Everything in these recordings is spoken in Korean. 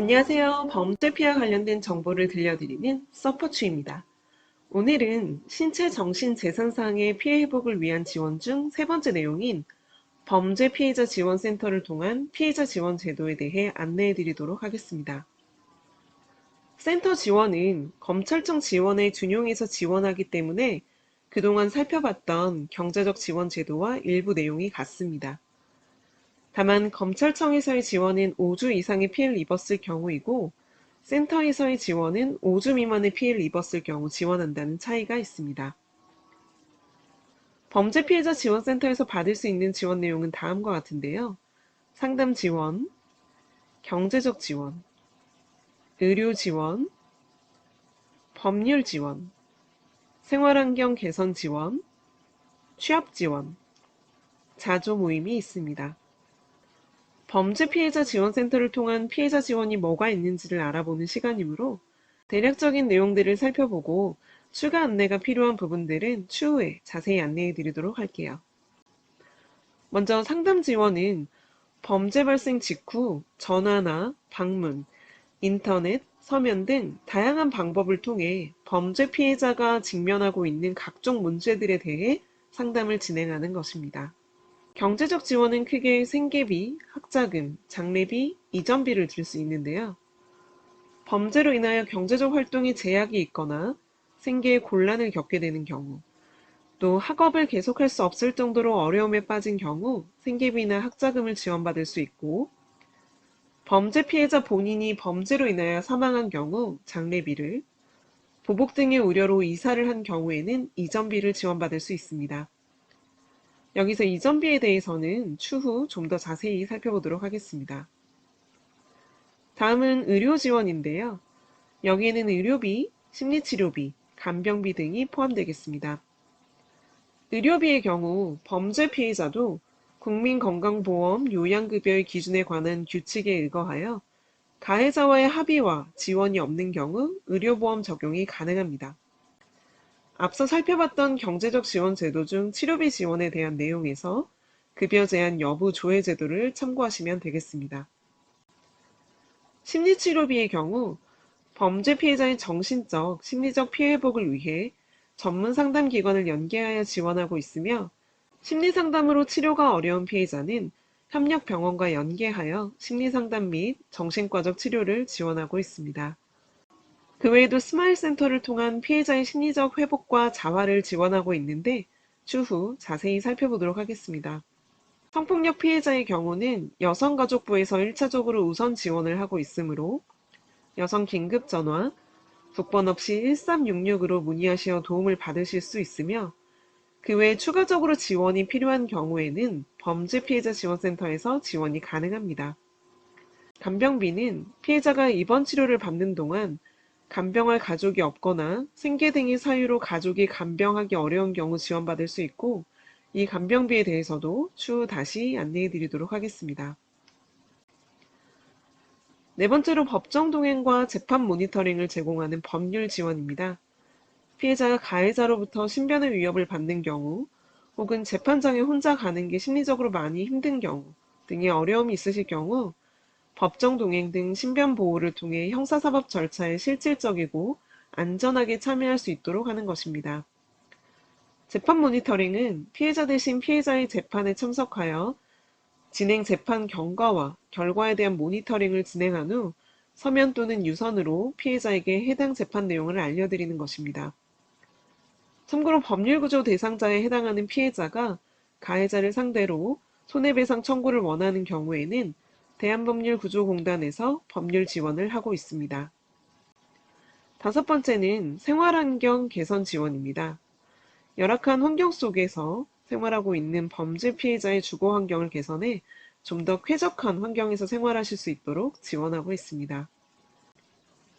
안녕하세요. 범죄 피해와 관련된 정보를 들려드리는 서포츠입니다. 오늘은 신체, 정신, 재산상의 피해 회복을 위한 지원 중 세 번째 내용인 범죄 피해자 지원센터를 통한 피해자 지원 제도에 대해 안내해 드리도록 하겠습니다. 센터 지원은 검찰청 지원에 준용해서 지원하기 때문에 그동안 살펴봤던 경제적 지원 제도와 일부 내용이 같습니다. 다만 검찰청에서의 지원은 5주 이상의 피해를 입었을 경우이고 센터에서의 지원은 5주 미만의 피해를 입었을 경우 지원한다는 차이가 있습니다. 범죄 피해자 지원센터에서 받을 수 있는 지원 내용은 다음과 같은데요. 상담 지원, 경제적 지원, 의료 지원, 법률 지원, 생활환경 개선 지원, 취업 지원, 자조 모임이 있습니다. 범죄 피해자 지원센터를 통한 피해자 지원이 뭐가 있는지를 알아보는 시간이므로 대략적인 내용들을 살펴보고 추가 안내가 필요한 부분들은 추후에 자세히 안내해 드리도록 할게요. 먼저 상담 지원은 범죄 발생 직후 전화나 방문, 인터넷, 서면 등 다양한 방법을 통해 범죄 피해자가 직면하고 있는 각종 문제들에 대해 상담을 진행하는 것입니다. 경제적 지원은 크게 생계비, 학자금, 장례비, 이전비를 들 수 있는데요. 범죄로 인하여 경제적 활동에 제약이 있거나 생계에 곤란을 겪게 되는 경우, 또 학업을 계속할 수 없을 정도로 어려움에 빠진 경우 생계비나 학자금을 지원받을 수 있고, 범죄 피해자 본인이 범죄로 인하여 사망한 경우 장례비를, 보복 등의 우려로 이사를 한 경우에는 이전비를 지원받을 수 있습니다. 여기서 이전비에 대해서는 추후 좀 더 자세히 살펴보도록 하겠습니다. 다음은 의료 지원인데요. 여기에는 의료비, 심리치료비, 간병비 등이 포함되겠습니다. 의료비의 경우 범죄 피해자도 국민건강보험 요양급여의 기준에 관한 규칙에 의거하여 가해자와의 합의와 지원이 없는 경우 의료보험 적용이 가능합니다. 앞서 살펴봤던 경제적 지원 제도 중 치료비 지원에 대한 내용에서 급여 제한 여부 조회 제도를 참고하시면 되겠습니다. 심리치료비의 경우 범죄 피해자의 정신적, 심리적 피해 회복을 위해 전문 상담 기관을 연계하여 지원하고 있으며 심리상담으로 치료가 어려운 피해자는 협력병원과 연계하여 심리상담 및 정신과적 치료를 지원하고 있습니다. 그 외에도 스마일센터를 통한 피해자의 심리적 회복과 자활을 지원하고 있는데 추후 자세히 살펴보도록 하겠습니다. 성폭력 피해자의 경우는 여성가족부에서 1차적으로 우선 지원을 하고 있으므로 여성 긴급전화 국번 없이 1366으로 문의하시어 도움을 받으실 수 있으며 그 외에 추가적으로 지원이 필요한 경우에는 범죄 피해자 지원센터에서 지원이 가능합니다. 간병비는 피해자가 입원 치료를 받는 동안 간병할 가족이 없거나 생계 등의 사유로 가족이 간병하기 어려운 경우 지원받을 수 있고 이 간병비에 대해서도 추후 다시 안내해 드리도록 하겠습니다. 네 번째로 법정 동행과 재판 모니터링을 제공하는 법률 지원입니다. 피해자가 가해자로부터 신변의 위협을 받는 경우 혹은 재판장에 혼자 가는 게 심리적으로 많이 힘든 경우 등의 어려움이 있으실 경우 법정 동행 등 신변 보호를 통해 형사사법 절차에 실질적이고 안전하게 참여할 수 있도록 하는 것입니다. 재판 모니터링은 피해자 대신 피해자의 재판에 참석하여 진행 재판 경과와 결과에 대한 모니터링을 진행한 후 서면 또는 유선으로 피해자에게 해당 재판 내용을 알려드리는 것입니다. 참고로 법률구조 대상자에 해당하는 피해자가 가해자를 상대로 손해배상 청구를 원하는 경우에는 대한법률구조공단에서 법률 지원을 하고 있습니다. 다섯 번째는 생활환경 개선 지원입니다. 열악한 환경 속에서 생활하고 있는 범죄 피해자의 주거 환경을 개선해 좀 더 쾌적한 환경에서 생활하실 수 있도록 지원하고 있습니다.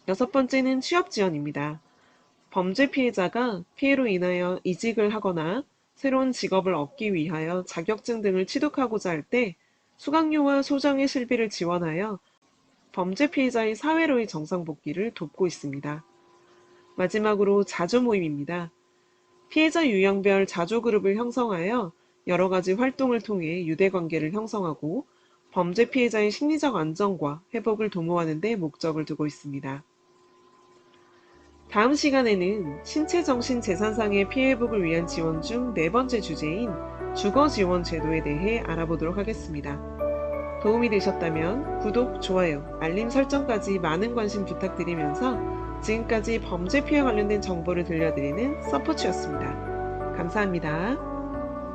여섯 번째는 취업 지원입니다. 범죄 피해자가 피해로 인하여 이직을 하거나 새로운 직업을 얻기 위하여 자격증 등을 취득하고자 할 때 수강료와 소정의 실비를 지원하여 범죄 피해자의 사회로의 정상 복귀를 돕고 있습니다. 마지막으로 자조 모임입니다. 피해자 유형별 자조 그룹을 형성하여 여러 가지 활동을 통해 유대 관계를 형성하고 범죄 피해자의 심리적 안정과 회복을 도모하는 데 목적을 두고 있습니다. 다음 시간에는 신체, 정신, 재산상의 피해 회복을 위한 지원 중 네 번째 주제인 주거 지원 제도에 대해 알아보도록 하겠습니다. 도움이 되셨다면 구독, 좋아요, 알림 설정까지 많은 관심 부탁드리면서 지금까지 범죄 피해 관련된 정보를 들려드리는 서포츠였습니다. 감사합니다.